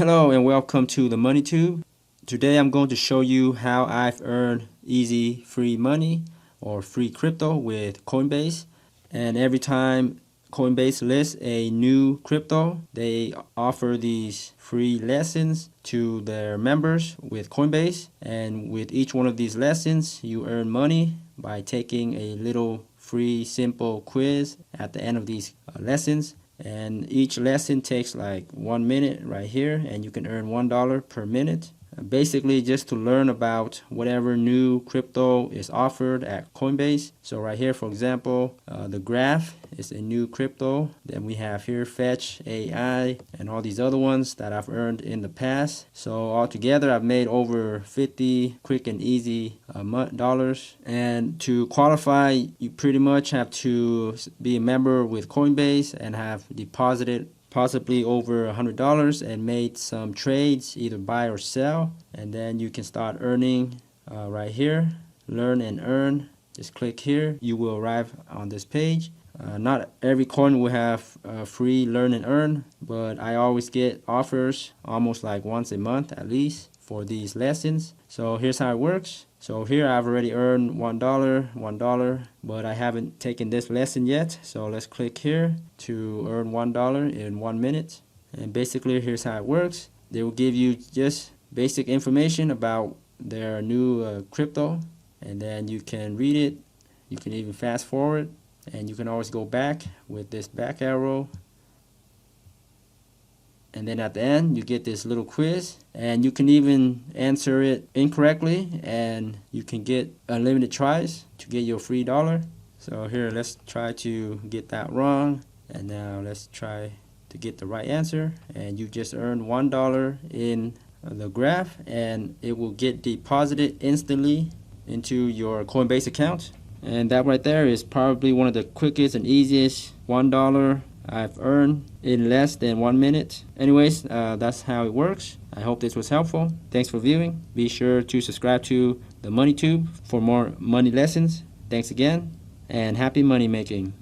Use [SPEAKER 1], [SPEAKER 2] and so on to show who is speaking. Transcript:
[SPEAKER 1] Hello and welcome to the Money Tube. Today I'm going to show you how I've earned easy free money or free crypto with CoinBase. And every time CoinBase lists a new crypto, they offer these free lessons to their members with CoinBase. And with each one of these lessons, you earn money by taking a little free simple quiz at the end of these lessons. And each lesson takes like 1 minute right here, and you can earn $1 per minute. Basically just to learn about whatever new crypto is offered at CoinBase. So right here, for example, the graph is a new crypto. Then we have here Fetch AI and all these other ones that I've earned in the past. So altogether I've made over 50 quick and easy dollars. And to qualify, you pretty much have to be a member with CoinBase and have deposited possibly over $100 and made some trades, either buy or sell, and then you can start earning right here. Learn and earn. Just click here. You will arrive on this page. Not every coin will have free learn and earn, but I always get offers almost like once a month at least for these lessons. So here's how it works. So here I've already earned $1, but I haven't taken this lesson yet. So let's click here to earn $1 in 1 minute. And basically here's how it works. They will give you just basic information about their new crypto, and then you can read it. You can even fast forward, and you can always go back with this back arrow. And then at the end, you get this little quiz, and you can even answer it incorrectly, and you can get unlimited tries to get your free $1. So here, let's try to get that wrong. And now let's try to get the right answer. And you just earned $1 in the graph, and it will get deposited instantly into your CoinBase account. And that right there is probably one of the quickest and easiest $1 I've earned in less than 1 minute. Anyways, that's how it works. I hope this was helpful. Thanks for viewing. Be sure to subscribe to the Money Tube for more money lessons. Thanks again, and happy money making.